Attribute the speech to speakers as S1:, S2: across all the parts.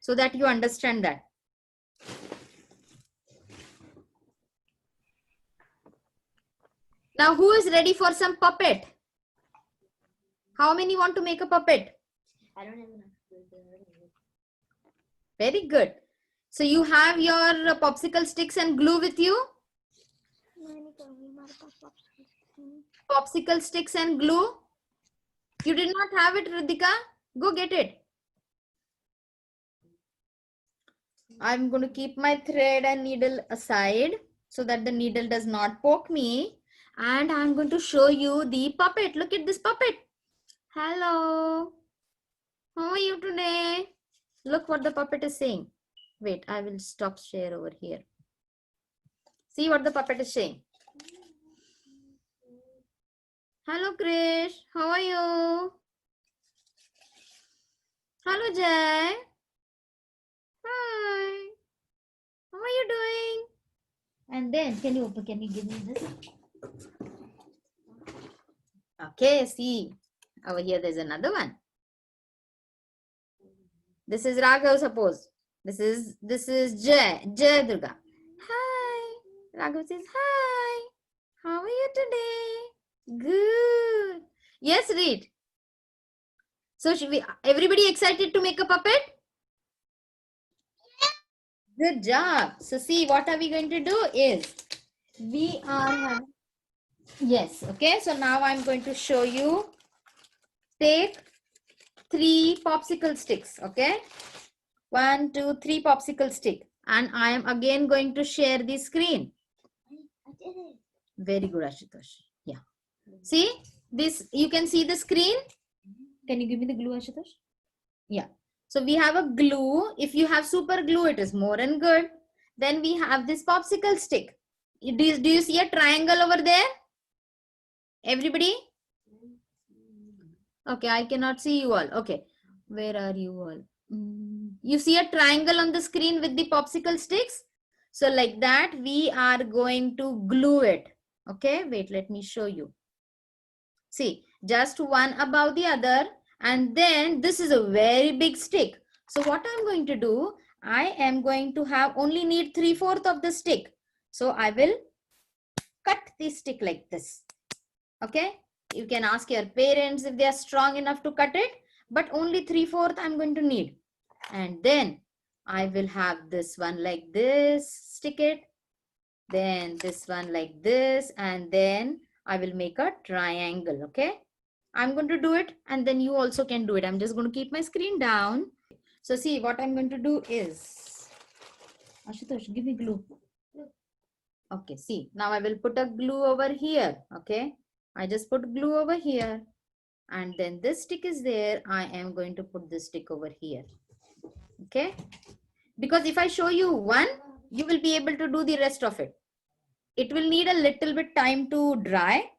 S1: so that you understand that. Now, who is ready for some puppet? How many want to make a puppet?
S2: I don't have enough.
S1: Very good. So you have your popsicle sticks and glue with you? Popsicle sticks and glue? You did not have it, Riddhika? Go get it. I'm going to keep my thread and needle aside so that the needle does not poke me. And I'm going to show you the puppet. Look at this puppet. Hello. How are you today? Look what the puppet is saying. Wait, I will stop share over here. See what the puppet is saying. Hello, Krish. How are you? Hello, Jay. Hi. How are you doing? And then, can you give me this? Okay, see. Over here, there's another one. This is Raghav, suppose. This is Jay Durga. Hi. Raghav says, hi. How are you today? Good. Yes, read. So should we, everybody excited to make a puppet? Good job. So see, what are we going to do is, we are, yes, okay. So now I'm going to show you, take 3 popsicle sticks, okay. 1, 2, 3 popsicle stick. And I am again going to share the screen.
S2: I did it.
S1: Very good, Ashutosh. Yeah. See, this, you can see the screen. Can you give me the glue, Ashutosh? Yeah. So we have a glue. If you have super glue, it is more and good. Then we have this popsicle stick. Do you see a triangle over there? Everybody? Okay, I cannot see you all. Okay. Where are you all? You see a triangle on the screen with the popsicle sticks? So like that, we are going to glue it. Okay, wait, let me show you. See, just one above the other. And then this is a very big stick. So what I'm going to do, I am going to have only need 3/4 of the stick. So I will cut the stick like this. Okay. You can ask your parents if they are strong enough to cut it, but only 3/4 I'm going to need. And then I will have this one like this, stick it. Then this one like this, and then I will make a triangle. Okay. I'm going to do it, and then you also can do it. I'm just going to keep my screen down. So see, what I'm going to do is, Ashutosh, give me glue. Okay, see, now I will put a glue over here. Okay, I just put glue over here, and then this stick is there. I am going to put this stick over here. Okay, because if I show you one, you will be able to do the rest of it. It will need a little bit time to dry.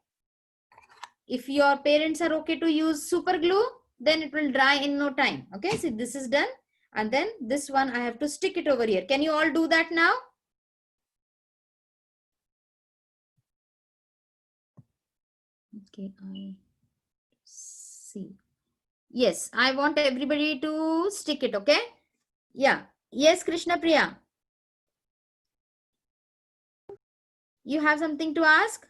S1: If your parents are okay to use super glue, then it will dry in no time. Okay, see, this is done. And then this one, I have to stick it over here. Can you all do that now? Okay, I see. Yes, I want everybody to stick it, okay? Yeah. Yes, Krishna Priya. You have something to ask?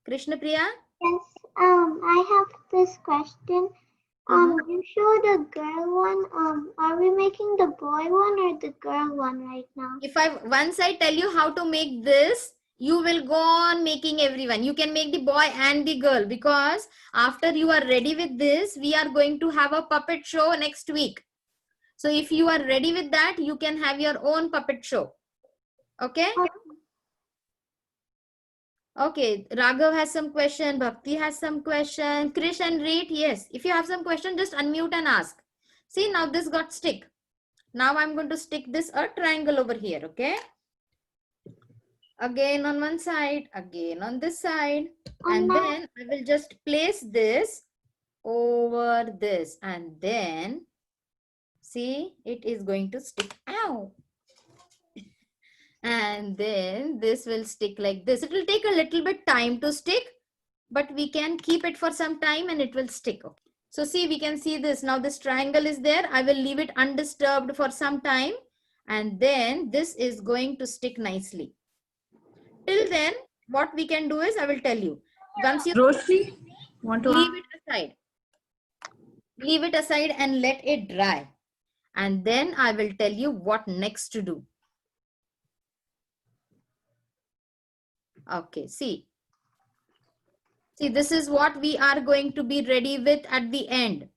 S1: Krishna Priya?
S3: Yes, I have this question. You showed the girl one. Are we making the boy one or the girl one right now?
S1: If once I tell you how to make this, you will go on making everyone. You can make the boy and the girl, because after you are ready with this, we are going to have a puppet show next week. So if you are ready with that, you can have your own puppet show. Okay? Okay, Raghav has some question, Bhakti has some question, Krish and Reet, yes. If you have some question, just unmute and ask. See, now this got stick. Now I'm going to stick this a triangle over here, okay? Again on one side, again on this side. And then I will just place this over this. And then, see, it is going to stick. Ow! And then this will stick like this. It will take a little bit time to stick, but we can keep it for some time and it will stick. Okay. So see, we can see this. Now this triangle is there. I will leave it undisturbed for some time. And then this is going to stick nicely. Till then, what we can do is, I will tell you. Once you
S4: Roshni, want to
S1: leave it aside. Leave it aside and let it dry. And then I will tell you what next to do. Okay, see. See, this is what we are going to be ready with at the end.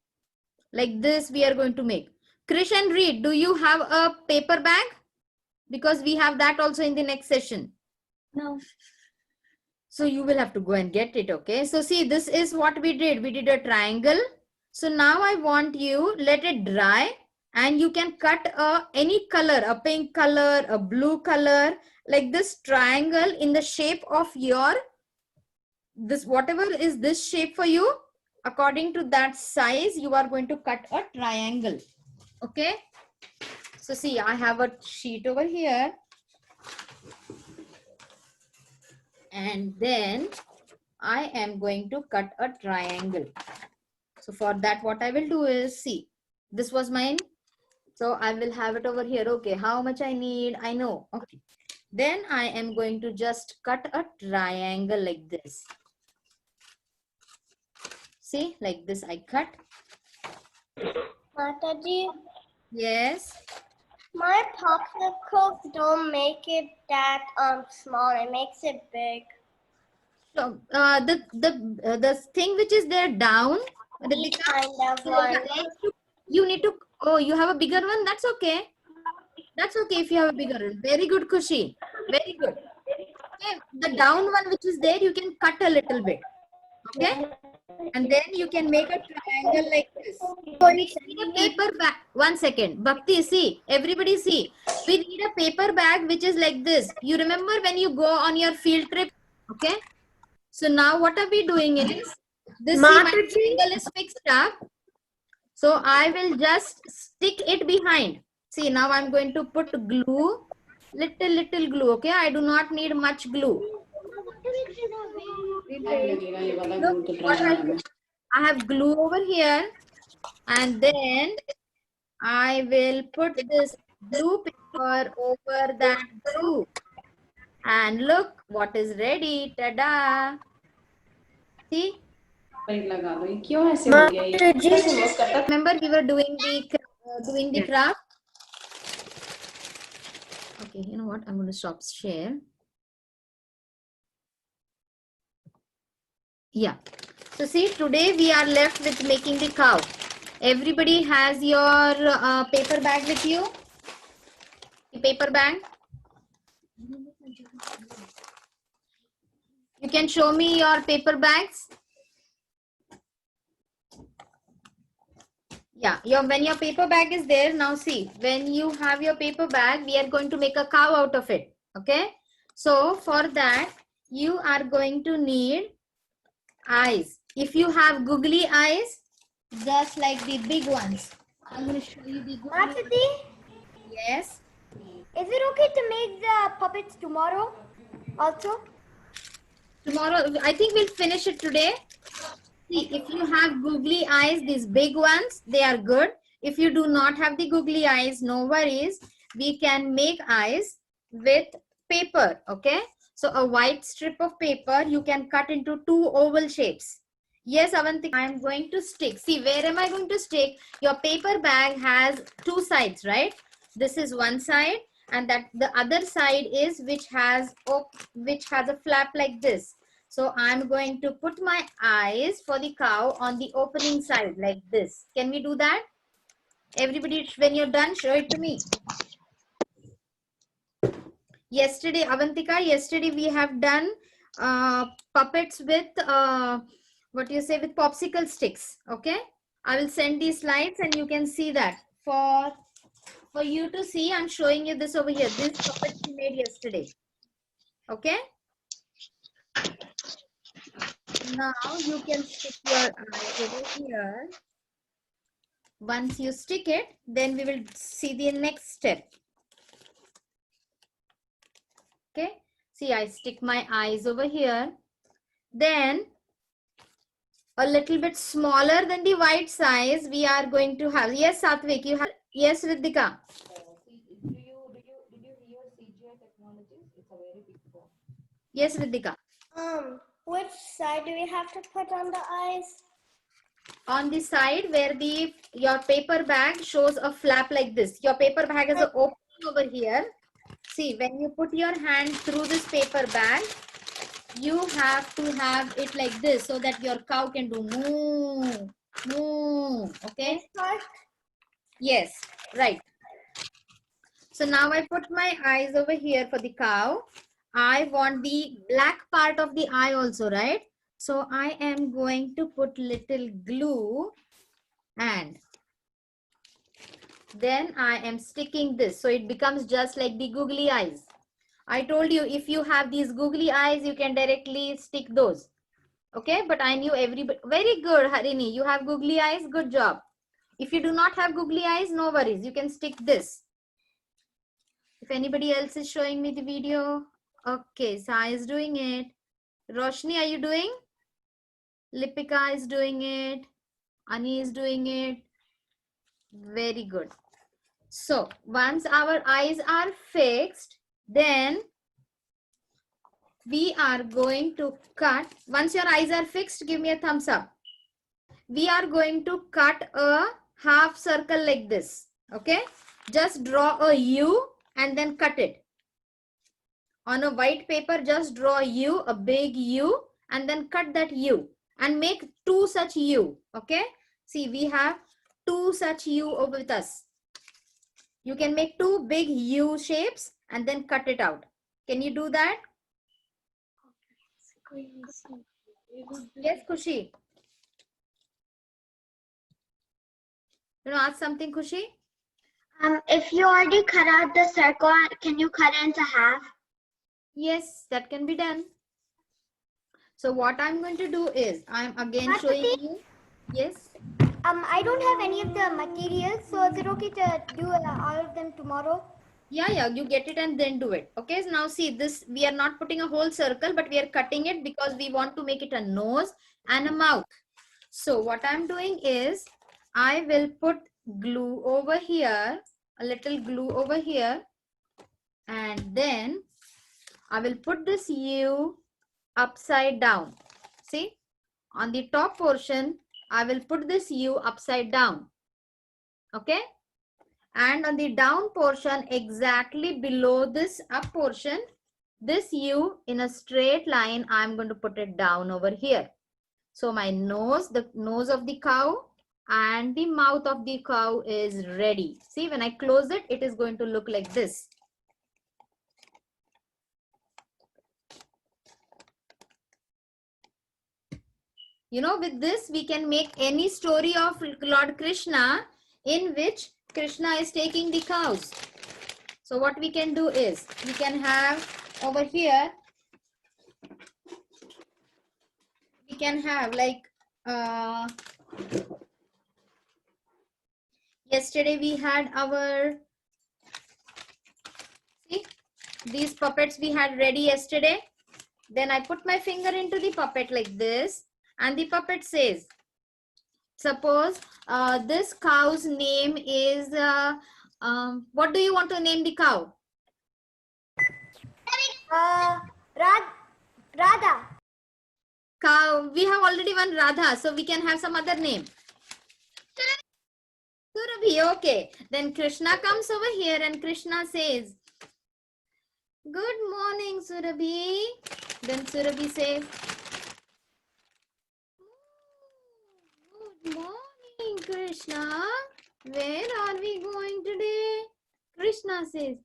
S1: Like this, we are going to make. Krish and Reed, do you have a paper bag? Because we have that also in the next session.
S2: No.
S1: So you will have to go and get it, okay? So see, this is what we did. We did a triangle. So now I want you, let it dry. And you can cut any color, a pink color, a blue color, like this triangle in the shape of your, this whatever is this shape for you, according to that size, you are going to cut a triangle. Okay. So see, I have a sheet over here. And then I am going to cut a triangle. So for that, what I will do is, see, this was mine. So I will have it over here. Okay, how much I need, I know. Okay. Then I am going to just cut a triangle like this. See, like this I cut.
S2: Mataji,
S1: Yes.
S2: my popsicles don't make it that small. It makes it big.
S1: So the thing which is there down,
S2: These kind of
S1: so
S2: one.
S1: you need to, oh, you have a bigger one? That's okay. That's okay if you have a bigger one. Very good, Kushi. Very good. Okay. The down one which is there, you can cut a little bit. Okay. And then you can make a triangle like this. We need a paper bag. 1 second. Bhakti, see. Everybody see. We need a paper bag which is like this. You remember when you go on your field trip? Okay. So now what are we doing is, this see, my triangle is fixed up. So I will just stick it behind. See, now I'm going to put glue. Little glue. Okay. I do not need much glue. Look, what I have glue over here, and then I will put this glue paper over that glue. And look what is ready. Tada! See? Remember we were doing the craft? Okay, you know what? I'm going to stop share. Yeah. So see, today we are left with making the cow. Everybody has your paper bag with you? The paper bag? You can show me your paper bags. Yeah, when your paper bag is there, now see, when you have your paper bag, we are going to make a cow out of it. Okay. So for that, you are going to need eyes. If you have googly eyes, just like the big ones. I'm going to show you the googly eyes. Yes.
S2: Is it okay to make the puppets tomorrow also?
S1: Tomorrow, I think we'll finish it today. See, if you have googly eyes, these big ones, they are good. If you do not have the googly eyes, no worries. We can make eyes with paper, okay? So a white strip of paper, you can cut into 2 oval shapes. Yes, Avantika, I am going to stick. See, where am I going to stick? Your paper bag has 2 sides, right? This is one side, and that the other side is which has a flap like this. So I'm going to put my eyes for the cow on the opening side like this. Can we do that? Everybody, when you're done, show it to me. Yesterday, Avantika, yesterday we have done puppets with, what you say, with popsicle sticks. Okay. I will send these slides and you can see that. For you to see, I'm showing you this over here. This puppet we made yesterday. Okay. Now you can stick your eyes over here. Once you stick it, then we will see the next step. Okay. See, I stick my eyes over here. Then a little bit smaller than the white size, we are going to have, yes, Satvik, you have, yes, Riddhika.
S5: Did you hear CGI Technologies? It's a very big phone.
S1: Yes, Riddhika.
S2: Which side do we have to put on the eyes?
S1: On the side where your paper bag shows a flap like this. Your paper bag has an opening over here. See, when you put your hand through this paper bag, you have to have it like this so that your cow can do moo, moo. Okay?
S2: This part?
S1: Yes, right. So now I put my eyes over here for the cow. I want the black part of the eye also, right? So I am going to put little glue and then I am sticking this. So it becomes just like the googly eyes. I told you if you have these googly eyes, you can directly stick those. Okay, but I knew everybody. Very good, Harini. You have googly eyes. Good job. If you do not have googly eyes, no worries. You can stick this. If anybody else is showing me the video. Okay, Sai is doing it. Roshni, are you doing? Lipika is doing it. Ani is doing it. Very good. So once our eyes are fixed, then we are going to cut. Once your eyes are fixed, give me a thumbs up. We are going to cut a half circle like this. Okay. Just draw a U and then cut it. On a white paper, just draw a U, a big U, and then cut that U and make 2 such U. Okay. See, we have 2 such U over with us. You can make 2 big U shapes and then cut it out. Can you do that? Yes, Khushi. You want to ask something, Khushi?
S3: If you already cut out the circle, can you cut it into half?
S1: Yes, that can be done. So what I'm going to do is, I'm again
S2: But
S1: showing
S2: Khushi?
S1: you. Yes.
S2: I don't have any of the materials, so is it okay to do all of them tomorrow?
S1: Yeah, you get it and then do it. Okay, so now see this, we are not putting a whole circle, but we are cutting it because we want to make it a nose and a mouth. So what I'm doing is, I will put glue over here, a little glue over here, and then I will put this U upside down. See, on the top portion, I will put this U upside down. Okay. And on the down portion, exactly below this up portion, this U in a straight line, I'm going to put it down over here. So my nose, the nose of the cow and the mouth of the cow is ready. See, when I close it, it is going to look like this. You know, with this, we can make any story of Lord Krishna in which Krishna is taking the cows. So what we can do is, we can have over here, we can have like, yesterday we had our, see, these puppets we had ready yesterday. Then I put my finger into the puppet like this, and the puppet says, suppose this cow's name is, what do you want to name the cow?
S2: Radha.
S1: Cow, we have already one Radha, so we can have some other name. Surabhi, okay. Then Krishna comes over here and Krishna says, good morning, Surabhi. Then Surabhi says, good morning, Krishna. Where are we going today? Krishna says,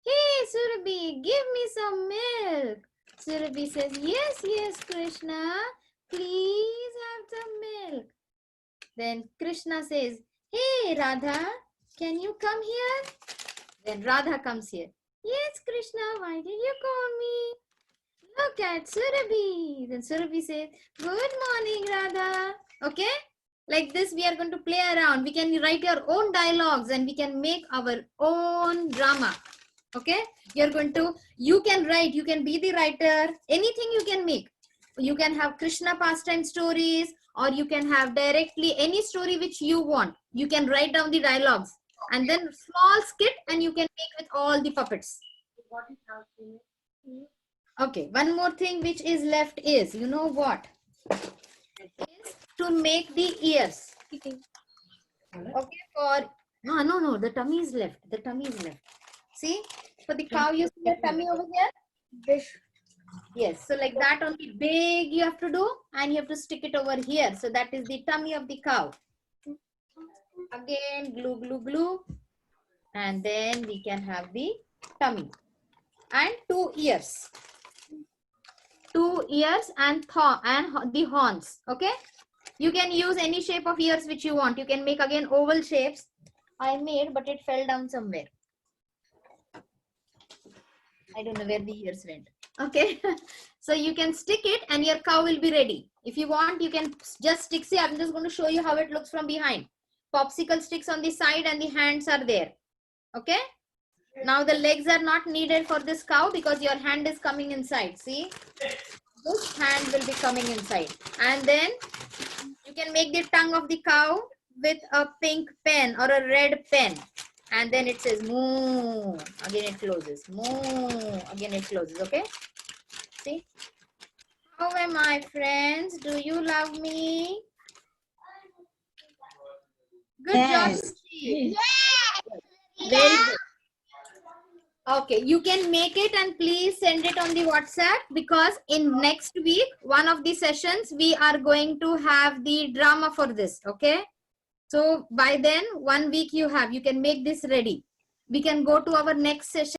S1: hey, Surabhi, give me some milk. Surabhi says, yes, Krishna. Please have some milk. Then Krishna says, hey, Radha, can you come here? Then Radha comes here. Yes, Krishna, why did you call me? Look at Surabhi. Then Surabhi says, good morning, Radha. Okay? Like this, we are going to play around. We can write your own dialogues and we can make our own drama. Okay? You can write, you can be the writer. Anything you can make. You can have Krishna pastime stories, or you can have directly any story which you want. You can write down the dialogues and then small skit, and you can make with all the puppets. Okay, one more thing which is left is, you know what? Is to make the ears. Okay, for no, the tummy is left. The tummy is left. See, for the cow, you see the tummy over here. This. Yes, so like that only big you have to do, and you have to stick it over here. So that is the tummy of the cow. Again, glue, glue, glue, and then we can have the tummy and 2 ears. 2 ears and the horns. Okay, you can use any shape of ears which you want. You can make again oval shapes. I made, but it fell down somewhere. I don't know where the ears went. Okay, so you can stick it and your cow will be ready. If you want, you can just stick. See, I'm just going to show you how it looks from behind. Popsicle sticks on the side and the hands are there. Okay, now the legs are not needed for this cow because your hand is coming inside. See, this hand will be coming inside, and then you can make the tongue of the cow with a pink pen or a red pen, and then it says moo. Again it closes. Moo. Again it closes. Okay. See. How am I, friends? Do you love me? Good job. Steve. Very good. Okay, you can make it and please send it on the WhatsApp, because in next week, one of the sessions, we are going to have the drama for this. Okay. So by then, 1 week you can make this ready. We can go to our next session.